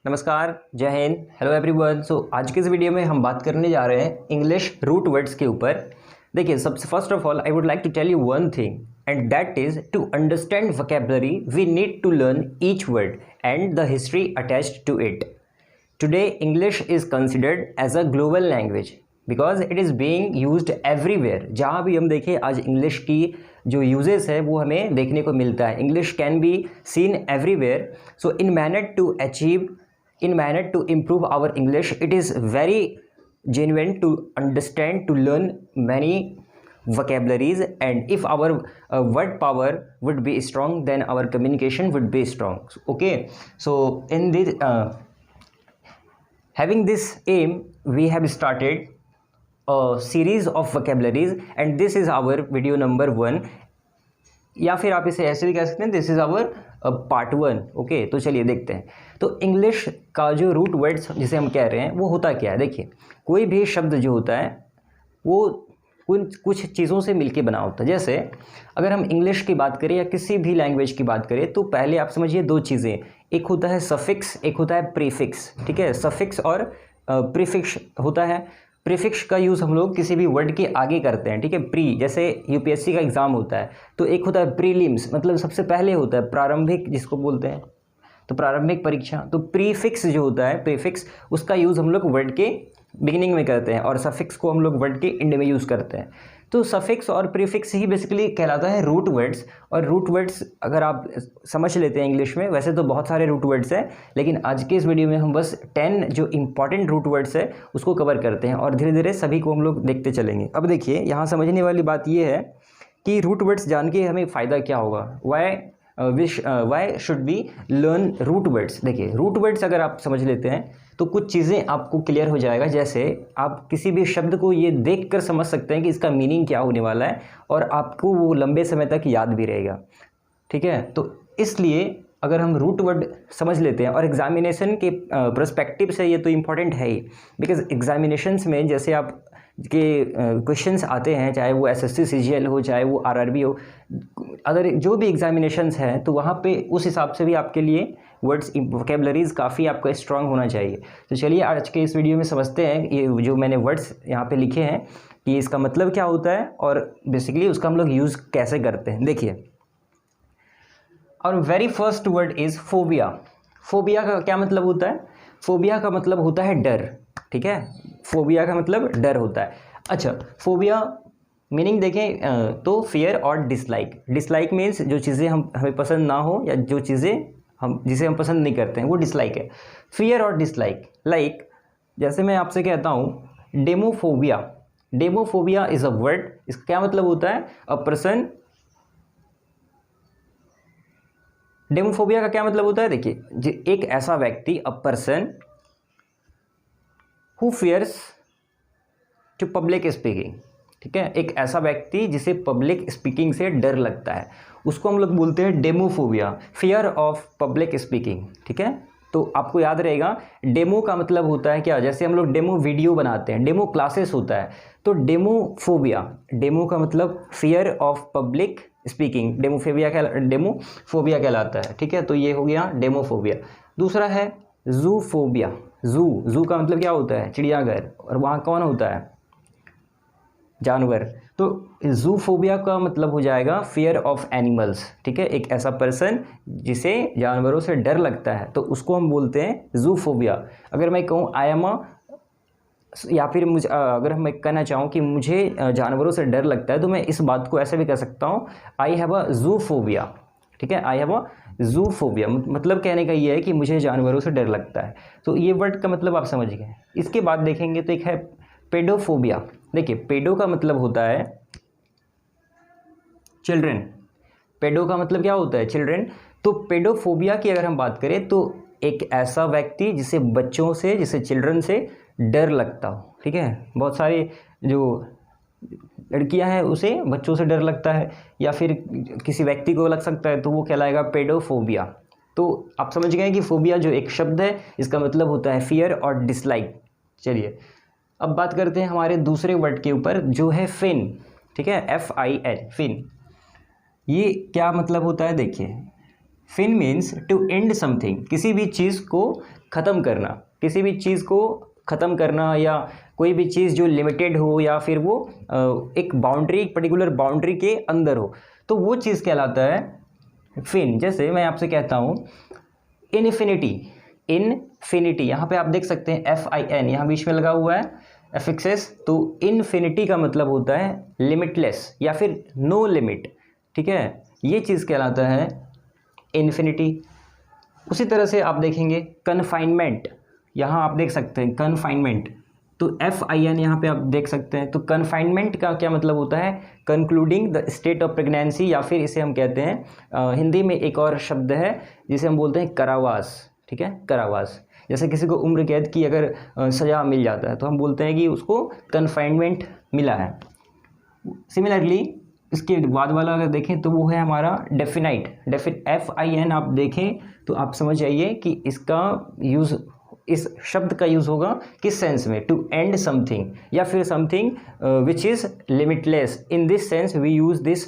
नमस्कार, जय Hind, hello everyone. सो आज के इस वीडियो में हम बात करने जा रहे हैं इंग्लिश रूट वर्ड्स के ऊपर। देखिए, सबसे first of all I would like to tell you one thing and that is to understand vocabulary we need to learn each word and the history attached to it. Today, English is considered as a global language because it is being used everywhere. जहाँ भी हम देखें आज English की जो uses है वो हमें देखने को मिलता है। English can be seen everywhere. So in manner to improve our English, it is very genuine to understand, to learn many vocabularies, and if our word power would be strong, then our communication would be strong. Okay, so in this having this aim, we have started a series of vocabularies and this is our video number 1, या फिर आप इसे ऐसे भी कह सकते हैं, this is our part 1. Okay, तो चलिए देखते हैं. तो इंग्लिश का जो रूट वर्ड्स जिसे हम कह रहे हैं वो होता क्या है. देखिए, कोई भी शब्द जो होता है वो कुछ चीज़ों से मिलके बना होता है. जैसे अगर हम इंग्लिश की बात करें या किसी भी लैंग्वेज की बात करें तो पहले आप समझिए दो चीज़ें, एक होता है सफिक्स, एक होता है प्रीफिक्स. ठीक है, सफिक्स और प्रीफिक्स होता है. प्रीफिक्स का यूज़ हम लोग किसी भी वर्ड के आगे करते हैं. ठीक है, प्री, जैसे यूपीएससी का एग्ज़ाम होता है तो एक होता है प्रीलिम्स, मतलब सबसे पहले होता है प्रारंभिक जिसको बोलते हैं, तो प्रारंभिक परीक्षा. तो प्रीफिक्स जो होता है, प्रीफिक्स, उसका यूज़ हम लोग वर्ड के बिगिनिंग में करते हैं और सफिक्स को हम लोग वर्ड के एंड में यूज़ करते हैं. तो सफिक्स और प्रीफिक्स ही बेसिकली कहलाता है रूट वर्ड्स. और रूट वर्ड्स अगर आप समझ लेते हैं इंग्लिश में, वैसे तो बहुत सारे रूट वर्ड्स हैं, लेकिन आज के इस वीडियो में हम बस 10 जो इंपॉर्टेंट रूट वर्ड्स है उसको कवर करते हैं और धीरे धीरे सभी को हम लोग देखते चलेंगे. अब देखिए, यहाँ समझने वाली बात ये है कि रूट वर्ड्स जान के हमें फ़ायदा क्या होगा. Why should be learn root words. देखिए, रूट वर्ड्स अगर आप समझ लेते हैं तो कुछ चीज़ें आपको क्लियर हो जाएगा. जैसे आप किसी भी शब्द को ये देखकर समझ सकते हैं कि इसका मीनिंग क्या होने वाला है और आपको वो लंबे समय तक याद भी रहेगा. ठीक है, तो इसलिए अगर हम रूट वर्ड समझ लेते हैं, और एग्जामिनेशन के पर्सपेक्टिव से ये तो इम्पॉर्टेंट है ही, बिकॉज एग्जामिनेशंस में जैसे आप के क्वेश्चंस आते हैं, चाहे वो एसएससी सीजीएल हो, चाहे वो आरआरबी हो, अगर जो भी एग्जामिनेशंस हैं तो वहाँ पे उस हिसाब से भी आपके लिए वर्ड्स वोकैबुलरीज काफ़ी आपका स्ट्रांग होना चाहिए. तो चलिए आज के इस वीडियो में समझते हैं ये जो मैंने वर्ड्स यहाँ पे लिखे हैं कि इसका मतलब क्या होता है और बेसिकली उसका हम लोग यूज़ कैसे करते हैं. देखिए, और very first word is phobia. Phobia का क्या मतलब होता है. फोबिया का मतलब होता है डर. ठीक है, फोबिया का मतलब डर होता है. अच्छा, फोबिया मीनिंग देखें तो फियर और डिसलाइक. डिसलाइक मीन्स जो चीज़ें हमें पसंद ना हो या जो चीज़ें जिसे हम पसंद नहीं करते हैं वो डिसलाइक है. फियर और डिसलाइक, लाइक जैसे मैं आपसे कहता हूँ डेमोफोबिया. डेमोफोबिया इज़ अ वर्ड. इसका क्या मतलब होता है, अ पर्सन. डेमोफोबिया का क्या मतलब होता है, देखिए, एक ऐसा व्यक्ति, a person who fears to public speaking. ठीक है, एक ऐसा व्यक्ति जिसे पब्लिक स्पीकिंग से डर लगता है, उसको हम लोग बोलते हैं डेमोफोबिया, फियर ऑफ पब्लिक स्पीकिंग. ठीक है, तो आपको याद रहेगा डेमो का मतलब होता है क्या, जैसे हम लोग डेमो वीडियो बनाते हैं, डेमो क्लासेस होता है, तो डेमोफोबिया, डेमो का मतलब फियर ऑफ पब्लिक स्पीकिंग, डेमोफोबिया कहलाता है. ठीक है, तो ये हो गया डेमोफोबिया. दूसरा है जूफोबिया. जू का मतलब क्या होता है, चिड़ियाघर, और वहाँ कौन होता है, जानवर. तो जूफोबिया का मतलब हो जाएगा फियर ऑफ एनिमल्स. ठीक है, एक ऐसा पर्सन जिसे जानवरों से डर लगता है तो उसको हम बोलते हैं जूफोबिया. अगर मैं कहूँ आई एम अ, या फिर मुझे अगर मैं कहना चाहूँ कि मुझे जानवरों से डर लगता है तो मैं इस बात को ऐसे भी कह सकता हूँ, आई हैव अ जूफोबिया. ठीक है, आई हैव अ जूफोबिया, मतलब कहने का ये है कि मुझे जानवरों से डर लगता है. तो ये वर्ड का मतलब आप समझ गए. इसके बाद देखेंगे तो एक है पेडोफोबिया. देखिए, पेडो का मतलब होता है चिल्ड्रन. पेडो का मतलब क्या होता है, चिल्ड्रन. तो पेडोफोबिया की अगर हम बात करें तो एक ऐसा व्यक्ति जिसे बच्चों से, जिसे चिल्ड्रन से डर लगता हो. ठीक है, बहुत सारी जो लड़कियां हैं उसे बच्चों से डर लगता है या फिर किसी व्यक्ति को लग सकता है, तो वो कहलाएगा पेडोफोबिया. तो आप समझ गए कि फोबिया जो एक शब्द है इसका मतलब होता है फियर और डिसलाइक. चलिए अब बात करते हैं हमारे दूसरे वर्ड के ऊपर जो है फिन. ठीक है, FIN, फिन. ये क्या मतलब होता है, देखिए, fin means to end something, किसी भी चीज़ को ख़त्म करना, किसी भी चीज़ को ख़त्म करना, या कोई भी चीज़ जो लिमिटेड हो या फिर वो एक बाउंड्री, एक पर्टिकुलर बाउंड्री के अंदर हो, तो वो चीज़ कहलाता है फिन। जैसे मैं आपसे कहता हूँ इनफिनिटी, इनफिनिटी, यहाँ पे आप देख सकते हैं FIN यहाँ बीच में लगा हुआ है, एफिक्सेस, तो इनफिनिटी का मतलब होता है लिमिटलेस या फिर नो लिमिट, ठीक है, ये चीज़ कहलाता है इनफिनिटी। उसी तरह से आप देखेंगे कन्फाइनमेंट, यहाँ आप देख सकते हैं कन्फाइनमेंट, तो FIN यहाँ पे आप देख सकते हैं। तो कन्फाइनमेंट का क्या मतलब होता है, concluding the state of pregnancy, या फिर इसे हम कहते हैं हिंदी में एक और शब्द है जिसे हम बोलते हैं कारावास, ठीक है, कारावास। जैसे किसी को उम्र कैद की अगर सज़ा मिल जाता है तो हम बोलते हैं कि उसको कन्फाइनमेंट मिला है। सिमिलरली इसके बाद वाला अगर देखें तो वो है हमारा डेफिनाइट, FIN आप देखें तो आप समझ जाइए कि इसका यूज़, इस शब्द का यूज़ होगा किस सेंस में, टू एंड समथिंग या फिर something which is limitless. In this sense we use this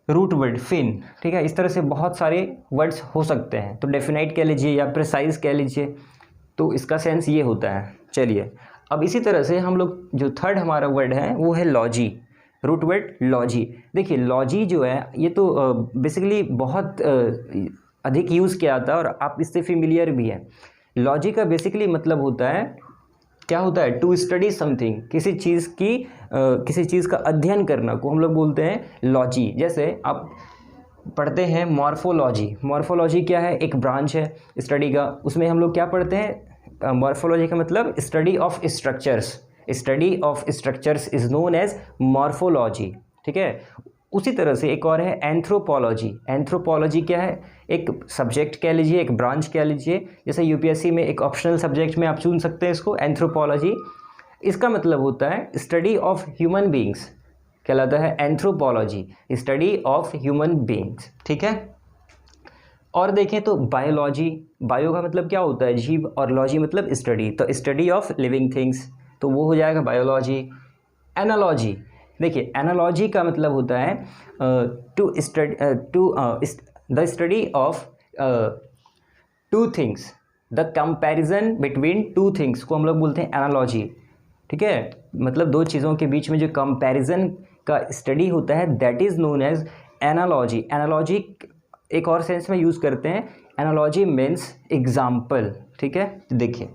root word fin, ठीक है। इस तरह से बहुत सारे वर्ड्स हो सकते हैं, तो डेफिनाइट कह लीजिए या प्रिसाइज कह लीजिए, तो इसका सेंस ये होता है। चलिए अब इसी तरह से हम लोग जो थर्ड हमारा वर्ड है वो है लॉजी, रूट वर्ड लॉजी। देखिए लॉजी जो है ये तो बेसिकली बहुत अधिक यूज़ किया जाता है और आप इससे फेमिलियर भी हैं। लॉजी का बेसिकली मतलब होता है, क्या होता है, टू स्टडी समथिंग, किसी चीज़ की किसी चीज़ का अध्ययन करना को हम लोग बोलते हैं लॉजी। जैसे आप पढ़ते हैं मॉर्फोलॉजी, मॉर्फोलॉजी क्या है, एक ब्रांच है स्टडी का, उसमें हम लोग क्या पढ़ते हैं, मॉर्फोलॉजी का मतलब study of structures, study of structures is known as morphology, ठीक है। उसी तरह से एक और है एंथ्रोपोलॉजी। एंथ्रोपोलॉजी क्या है, एक सब्जेक्ट कह लीजिए, एक ब्रांच कह लीजिए, जैसे यूपीएससी में एक ऑप्शनल सब्जेक्ट में आप चुन सकते हैं इसको, एंथ्रोपोलॉजी। इसका मतलब होता है स्टडी ऑफ ह्यूमन बींग्स, कहलाता है anthropology, study of human beings, ठीक है। और देखें तो बायोलॉजी, बायो का मतलब क्या होता है जीव, और लॉजी मतलब स्टडी, तो स्टडी ऑफ लिविंग थिंग्स, तो वो हो जाएगा बायोलॉजी। एनालॉजी, देखिए एनालॉजी का मतलब होता है the study of two things, the comparison between two things को हम लोग बोलते हैं एनालॉजी, ठीक है। मतलब दो चीज़ों के बीच में जो कंपैरिजन का स्टडी होता है that is known as analogy. Analogy एक और सेंस में यूज़ करते हैं, एनालॉजी मीन्स एग्जाम्पल, ठीक है। देखिए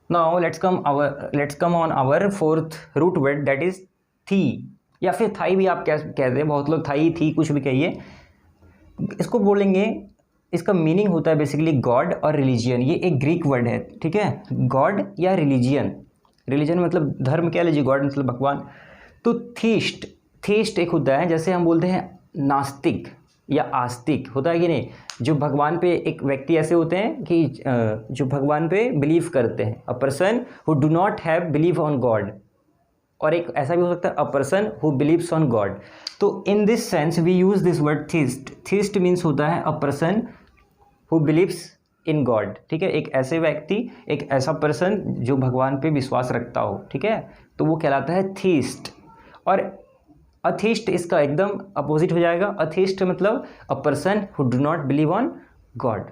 now let's come on our fourth root word that is the, या फिर थाई भी आप कहते हैं, बहुत लोग थाई थी कुछ भी कहिए, इसको बोलेंगे। इसका मीनिंग होता है बेसिकली गॉड और रिलीजियन, ये एक ग्रीक वर्ड है, ठीक है, गॉड या रिलीजियन, रिलीजन मतलब धर्म कह लीजिए, गॉड मतलब भगवान। तो थीस्ट, थीस्ट एक होता है, जैसे हम बोलते हैं नास्तिक या आस्तिक, होता है कि नहीं, जो भगवान पे, एक व्यक्ति ऐसे होते हैं कि जो भगवान पे बिलीव करते हैं, a person who do not have believe on god, और एक ऐसा भी हो सकता है a person who believes on god. तो in this sense we use this word theist. Theist means होता है a person who believes in god, ठीक है, एक ऐसे व्यक्ति, एक ऐसा पर्सन जो भगवान पे विश्वास रखता हो, ठीक है, तो वो कहलाता है थीस्ट। और अथीस्ट इसका एकदम अपोजिट हो जाएगा। अथीस्ट मतलब अ person who do not believe on God,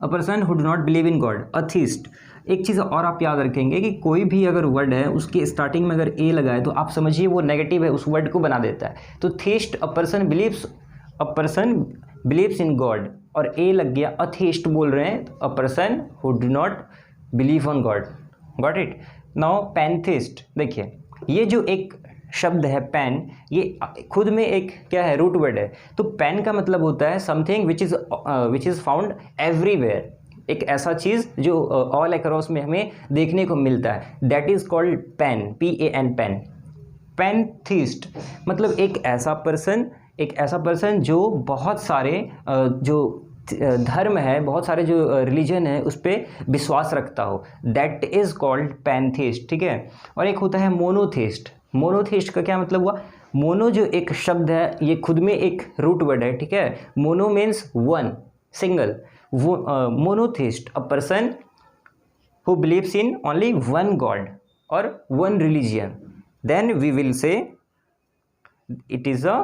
a person who do not believe in God, atheist. एक चीज़ और आप याद रखेंगे कि कोई भी अगर वर्ड है उसके स्टार्टिंग में अगर ए लगाए तो आप समझिए वो नेगेटिव है, उस वर्ड को बना देता है। तो theist a person beliefs in God, और ए लग गया, अथीस्ट बोल रहे हैं, a person who do not believe on God, got it. Now pantheist, देखिए ये जो एक शब्द है पैन, ये खुद में एक क्या है, रूट वर्ड है। तो पैन का मतलब होता है something which is found everywhere, एक ऐसा चीज़ जो ऑल अक्रॉस में हमें देखने को मिलता है, that is called pan, PAN, pan. Pantheist मतलब एक ऐसा पर्सन जो बहुत सारे जो धर्म है, बहुत सारे जो रिलीजन है उस पर विश्वास रखता हो, दैट इज़ कॉल्ड पैंथिस्ट, ठीक है। और एक होता है मोनोथिस्ट। मोनोथिस्ट का क्या मतलब हुआ, मोनो जो एक शब्द है ये खुद में एक रूट वर्ड है, ठीक है। मोनो मीन्स वन, सिंगल, वो monotheist a person who believes in only one god और one religion, then we will say it is a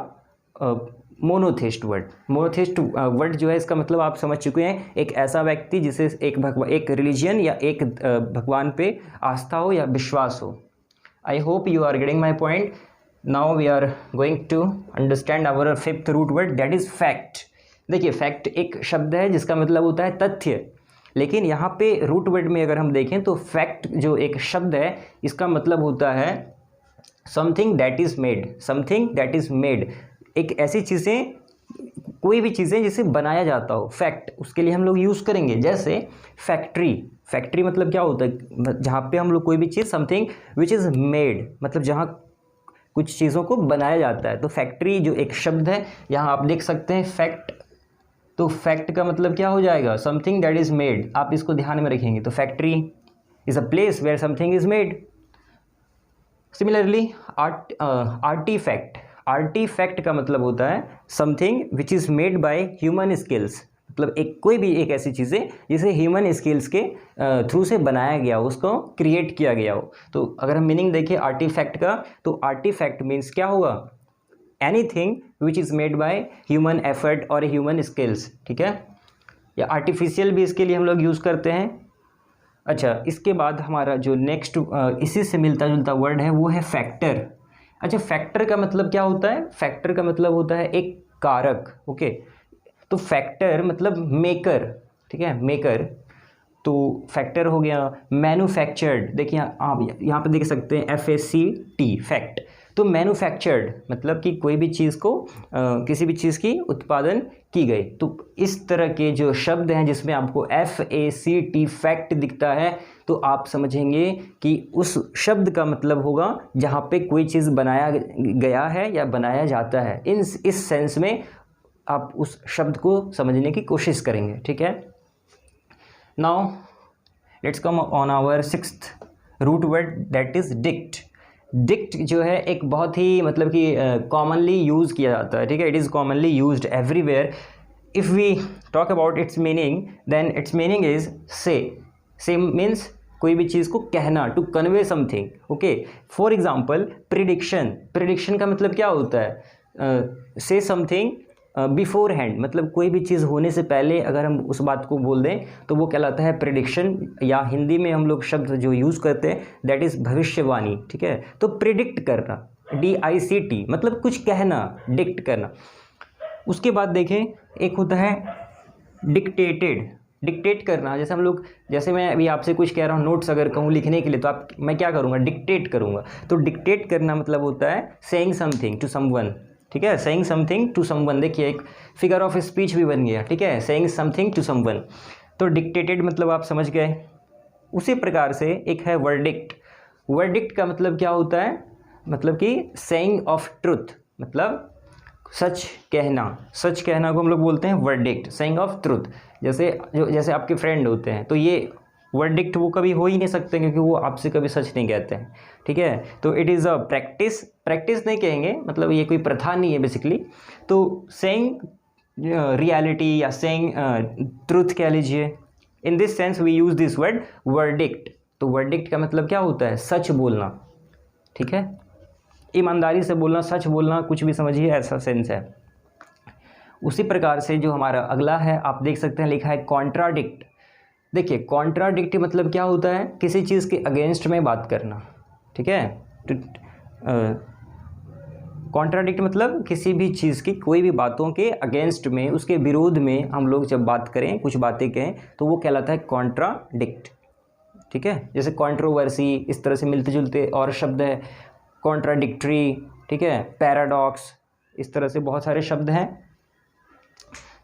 monotheist word. Monotheist word जो है इसका मतलब आप समझ चुके हैं, एक ऐसा व्यक्ति जिसे एक रिलीजियन या एक भगवान पे आस्था हो या विश्वास हो। I hope you are getting my point. Now we are going to understand our fifth root word, that is fact. देखिए फैक्ट एक शब्द है जिसका मतलब होता है तथ्य, लेकिन यहाँ पे रूट वर्ड में अगर हम देखें तो फैक्ट जो एक शब्द है इसका मतलब होता है something that is made, something that is made, एक ऐसी चीज़ें, कोई भी चीज़ें जिसे बनाया जाता हो, फैक्ट उसके लिए हम लोग यूज़ करेंगे। जैसे फैक्ट्री, फैक्ट्री मतलब क्या होता है, जहाँ पे हम लोग कोई भी चीज़, समथिंग विच इज़ मेड, मतलब जहाँ कुछ चीज़ों को बनाया जाता है। तो फैक्ट्री जो एक शब्द है, यहाँ आप देख सकते हैं फैक्ट, तो फैक्ट का मतलब क्या हो जाएगा, समथिंग दैट इज़ मेड। आप इसको ध्यान में रखेंगे, तो factory is a place where something is made. Similarly artifact, artifact का मतलब होता है something which is made by human skills, मतलब कोई भी एक ऐसी चीज़ें जिसे ह्यूमन स्किल्स के थ्रू से बनाया गया हो, उसको क्रिएट किया गया हो। तो अगर हम मीनिंग देखें आर्टिफैक्ट का, तो आर्टिफैक्ट मीन्स क्या होगा, anything which is made by human effort और ह्यूमन स्किल्स, ठीक है। या आर्टिफिशियल भी इसके लिए हम लोग यूज़ करते हैं। अच्छा, इसके बाद हमारा जो नेक्स्ट इसी से मिलता जुलता वर्ड है वो है फैक्टर। अच्छा, फैक्टर का मतलब क्या होता है, फैक्टर का मतलब होता है एक कारक, ओके। तो फैक्टर मतलब मेकर, ठीक है, मेकर। तो फैक्टर हो गया मैन्युफैक्चर्ड, देखिए आप यहाँ पे देख सकते हैं FACT, फैक्ट। तो मैन्युफैक्चर्ड मतलब कि कोई भी चीज़ को किसी भी चीज़ की उत्पादन की गई। तो इस तरह के जो शब्द हैं जिसमें आपको FACT फैक्ट दिखता है, तो आप समझेंगे कि उस शब्द का मतलब होगा जहाँ पे कोई चीज़ बनाया गया है या बनाया जाता है। इस सेंस में आप उस शब्द को समझने की कोशिश करेंगे, ठीक है। Now let's come on our sixth root word, that is dict. Dict जो है एक बहुत ही मतलब कि कॉमनली यूज़ किया जाता है, ठीक है। It is commonly used everywhere. If we talk about its meaning, then its meaning is say means कोई भी चीज़ को कहना, to convey something, okay. For example prediction, prediction का मतलब क्या होता है, से समथिंग बिफोर हैंड, मतलब कोई भी चीज़ होने से पहले अगर हम उस बात को बोल दें तो वो कहलाता है प्रिडिक्शन, या हिंदी में हम लोग शब्द जो यूज़ करते हैं दैट इज़ भविष्यवाणी, ठीक है। तो प्रिडिक्ट करना, DICT मतलब कुछ कहना, डिक्ट करना। उसके बाद देखें एक होता है डिक्टेटेड, डिक्टेट करना। जैसे हम लोग, जैसे मैं अभी आपसे कुछ कह रहा हूँ, नोट्स अगर कहूँ लिखने के लिए, तो मैं क्या करूँगा, डिक्टेट करूँगा। तो डिक्टेट करना मतलब होता है सेइंग समथिंग टू समवन, ठीक है, सेइंग समथिंग टू समवन। देखिए एक फिगर ऑफ स्पीच भी बन गया, ठीक है, सेइंग समथिंग टू समवन। तो डिक्टेटेड मतलब आप समझ गए। उसी प्रकार से एक है वर्डिक्ट। वर्डिक्ट का मतलब क्या होता है, मतलब कि सेइंग ऑफ ट्रुथ, मतलब सच कहना, सच कहना को हम लोग बोलते हैं वर्डिक्ट, सेइंग ऑफ ट्रुथ। जैसे आपके फ्रेंड होते हैं, तो ये वर्डिक्ट वो कभी हो ही नहीं सकते क्योंकि वो आपसे कभी सच नहीं कहते हैं, ठीक है। तो it is a practice, practice नहीं कहेंगे, मतलब ये कोई प्रथा नहीं है बेसिकली। तो सेइंग रियलिटी या सेइंग ट्रुथ कह लीजिए, in this sense we use this word verdict. तो वर्डिक्ट का मतलब क्या होता है, सच बोलना, ठीक है, ईमानदारी से बोलना, सच बोलना, कुछ भी समझिए, ऐसा सेंस है। उसी प्रकार से जो हमारा अगला है, आप देख सकते हैं लिखा है कॉन्ट्राडिक्ट। देखिए कॉन्ट्राडिक्ट मतलब क्या होता है, किसी चीज़ के अगेंस्ट में बात करना, ठीक है। कॉन्ट्राडिक्ट मतलब किसी भी चीज़ की, कोई भी बातों के अगेंस्ट में, उसके विरोध में हम लोग जब बात करें, कुछ बातें कहें, तो वो कहलाता है कॉन्ट्राडिक्ट, ठीक है। जैसे कंट्रोवर्सी, इस तरह से मिलते जुलते और शब्द है, कॉन्ट्राडिक्टरी, ठीक है, पैराडॉक्स, इस तरह से बहुत सारे शब्द हैं।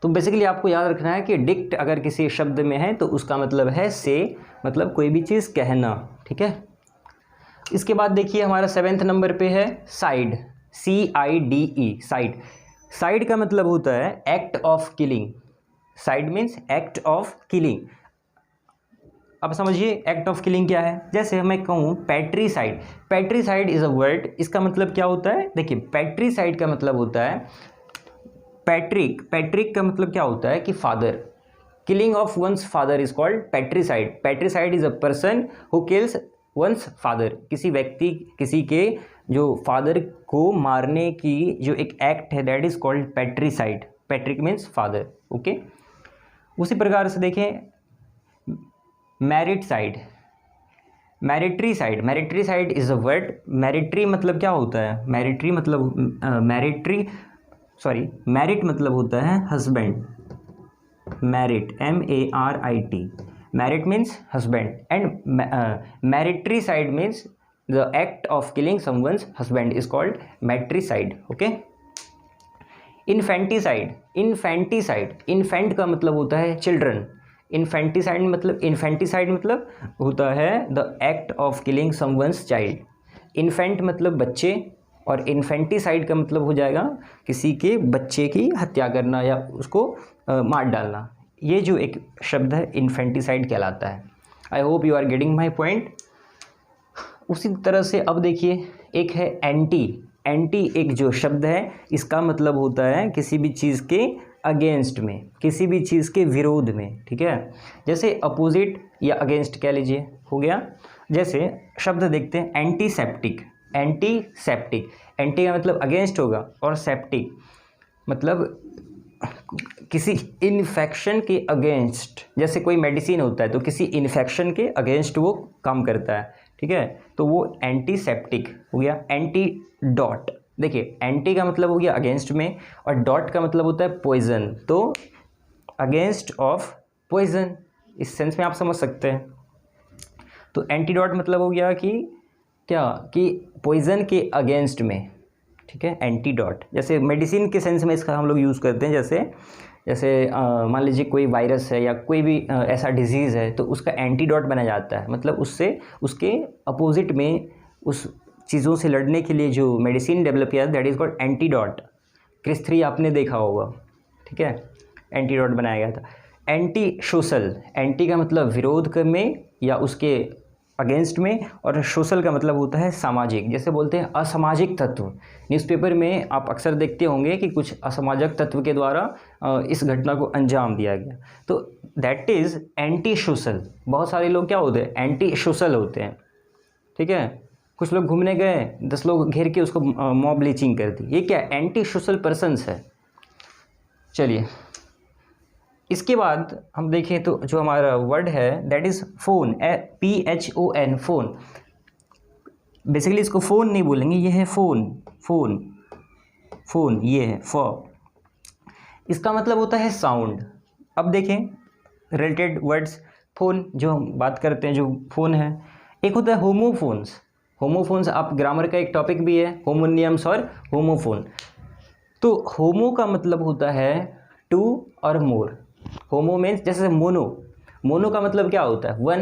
तो बेसिकली आपको याद रखना है कि डिक्ट अगर किसी शब्द में है तो उसका मतलब है से, मतलब कोई भी चीज़ कहना, ठीक है। इसके बाद देखिए हमारा 7वें नंबर पे है साइड, CIDE, साइड। साइड का मतलब होता है act of killing. Side means act of killing. अब समझिए एक्ट ऑफ किलिंग क्या है। जैसे मैं कहूँ patricide, patricide is a word, इसका मतलब क्या होता है, देखिए पैट्रीसाइड का मतलब होता है पैट्रिक, पैट्रिक का मतलब क्या होता है कि father, killing of once father is called patricide. Patricide is a person who kills once father, किसी व्यक्ति, किसी के जो फादर को मारने की जो एक एक्ट है that is called patricide. Patri means father, okay. उसी प्रकार से देखें मैरिटसाइड, मैरिट्रीसाइड। मैरिट्रीसाइड इज़ अ वर्ड। मैरिट्री मतलब क्या होता है? मैरिट्री मतलब मैरिट मतलब होता है husband. Marit, MARIT, marit means husband, and mariticide means the act of killing someone's husband is called matricide, okay. Infanticide, infant का मतलब होता है चिल्ड्रन। इन्फेंटिसाइड मतलब होता है the act of killing someone's child. Infant मतलब बच्चे, और इन्फेंटिसाइड का मतलब हो जाएगा किसी के बच्चे की हत्या करना या उसको मार डालना। ये जो एक शब्द है इन्फेंटिसाइड कहलाता है। I hope you are getting my point. उसी तरह से अब देखिए एक है एंटी। एंटी एक जो शब्द है इसका मतलब होता है किसी भी चीज़ के अगेंस्ट में, किसी भी चीज़ के विरोध में, ठीक है। जैसे अपोजिट या अगेंस्ट कह लीजिए, हो गया। जैसे शब्द देखते हैं एंटीसेप्टिक। एंटीसेप्टिक, एंटी का मतलब अगेंस्ट होगा, और सेप्टिक मतलब किसी इन्फेक्शन के अगेंस्ट। जैसे कोई मेडिसिन होता है तो किसी इन्फेक्शन के अगेंस्ट वो काम करता है, ठीक है, तो वो एंटीसेप्टिक हो गया। एंटीडॉट, देखिए एंटी का मतलब हो गया अगेंस्ट में, और डॉट का मतलब होता है पॉइजन, तो अगेंस्ट ऑफ पॉइजन, इस सेंस में आप समझ सकते हैं। तो एंटीडॉट मतलब हो गया कि क्या, कि पॉइजन के अगेंस्ट में, ठीक है, एंटीडॉट। जैसे मेडिसिन के सेंस में इसका हम लोग यूज़ करते हैं। जैसे मान लीजिए कोई वायरस है या कोई भी ऐसा डिजीज़ है तो उसका एंटीडॉट बना जाता है, मतलब उससे उसके अपोजिट में उस चीज़ों से लड़ने के लिए जो मेडिसिन डेवलप किया that is called antidote. Krrish 3 आपने देखा होगा, ठीक है, एंटीडॉट बनाया गया था। एंटी सोशल, एंटी का मतलब विरोध में या उसके अगेंस्ट में, और सोशल का मतलब होता है सामाजिक। जैसे बोलते हैं असामाजिक तत्व, न्यूज़पेपर में आप अक्सर देखते होंगे कि कुछ असामाजिक तत्व के द्वारा इस घटना को अंजाम दिया गया, तो दैट इज़ एंटी सोशल। बहुत सारे लोग क्या होते हैं, एंटी सोशल होते हैं, ठीक है। कुछ लोग घूमने गए, 10 लोग घेर के उसको मॉब लीचिंग कर दी, ये क्या एंटी सोशल पर्सन्स है। चलिए इसके बाद हम देखें तो जो हमारा वर्ड है that is phone, PHON, phone. Basically इसको फ़ोन नहीं बोलेंगे, ये है फ़ोन, ये है इसका मतलब होता है साउंड। अब देखें रिलेटेड वर्ड्स, फ़ोन जो हम बात करते हैं, जो फ़ोन है, एक होता है होमोफोन्स। होमोफोन्स आप ग्रामर का एक टॉपिक भी है, होमोनियम्स और होमोफोन। तो होमो का मतलब होता है टू और मोर। होमो मीन्स जैसे मोनो का मतलब क्या होता है, वन।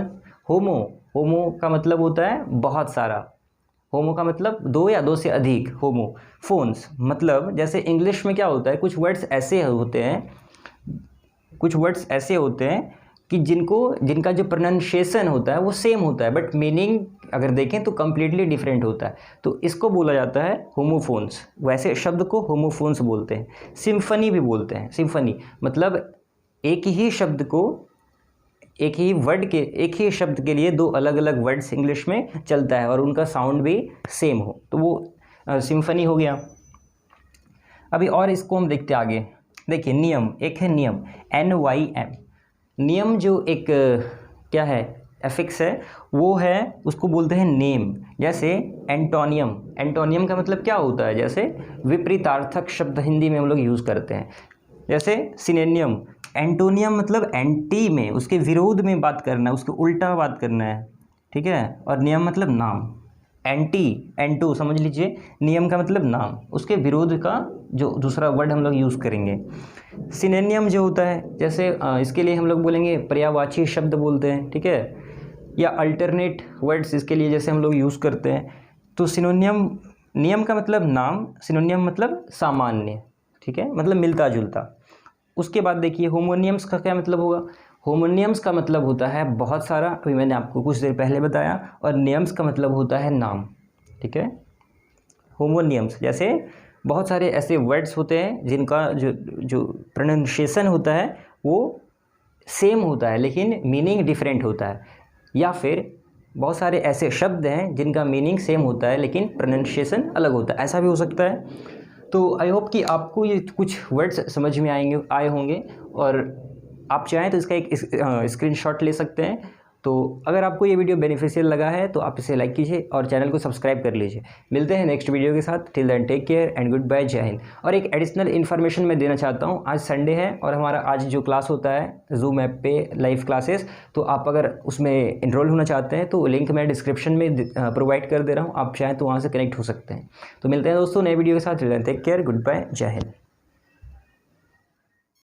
होमो का मतलब होता है बहुत सारा। होमो का मतलब 2 या 2 से अधिक। होमो फोन्स मतलब जैसे इंग्लिश में क्या होता है, कुछ वर्ड्स ऐसे होते हैं कि जिनका जो प्रोनाउंसिएशन होता है वो सेम होता है, बट मीनिंग अगर देखें तो कम्प्लीटली डिफरेंट होता है, तो इसको बोला जाता है होमोफोन्स। वैसे शब्द को होमोफोन्स बोलते हैं। सिम्फनी भी बोलते हैं। सिम्फनी मतलब एक ही शब्द के लिए 2 अलग अलग वर्ड्स इंग्लिश में चलता है और उनका साउंड भी सेम हो, तो वो सिम्फनी हो गया। अभी और इसको हम देखते आगे। देखिए नियम, एक है नियम, NYM। नियम जो एक क्या है, एफिक्स है, वो है, उसको बोलते हैं नेम। जैसे एंटोनियम का मतलब क्या होता है, जैसे विपरीतार्थक शब्द हिंदी में हम लोग यूज़ करते हैं। जैसे सिनोनियम, एंटोनियम मतलब एंटी में, उसके विरोध में बात करना है, उसके उल्टा बात करना है, ठीक है। और नियम मतलब नाम। एंटो समझ लीजिए, नियम का मतलब नाम, उसके विरोध का जो दूसरा वर्ड हम लोग यूज़ करेंगे। सिनोनियम जो होता है, जैसे इसके लिए हम लोग बोलेंगे पर्यायवाची शब्द बोलते हैं, ठीक है, या अल्टरनेट वर्ड्स इसके लिए जैसे हम लोग यूज़ करते हैं। तो सिनोनियम, नियम का मतलब नाम, सिनोनियम मतलब सामान्य, ठीक है, मतलब मिलता जुलता। उसके बाद देखिए होमोनियम्स का क्या मतलब होगा। होमोनियम्स का मतलब होता है बहुत सारा, अभी मैंने आपको कुछ देर पहले बताया, और नियम्स का मतलब होता है नाम, ठीक है। होमोनियम्स जैसे बहुत सारे ऐसे वर्ड्स होते हैं जिनका जो प्रोनाउंसिएशन होता है वो सेम होता है लेकिन मीनिंग डिफरेंट होता है। या फिर बहुत सारे ऐसे शब्द हैं जिनका मीनिंग सेम होता है लेकिन प्रोनाउंसिएशन अलग होता है, ऐसा भी हो सकता है। तो आई होप कि आपको ये कुछ वर्ड्स समझ में आए होंगे, और आप चाहें तो इसका एक स्क्रीनशॉट ले सकते हैं। तो अगर आपको ये वीडियो बेनिफिशियल लगा है तो आप इसे लाइक कीजिए और चैनल को सब्सक्राइब कर लीजिए। मिलते हैं नेक्स्ट वीडियो के साथ। Till then take care and good bye, जय हिंद। और एक एडिशनल इन्फॉर्मेशन मैं देना चाहता हूँ, आज संडे है और हमारा आज जो क्लास होता है जूम ऐप पे लाइव क्लासेस, तो आप अगर उसमें इनरोल होना चाहते हैं तो लिंक मैं डिस्क्रिप्शन में प्रोवाइड कर दे रहा हूँ, आप चाहें तो वहाँ से कनेक्ट हो सकते हैं। तो मिलते हैं दोस्तों नए वीडियो के साथ। Till then take care, good bye, जय हिंद।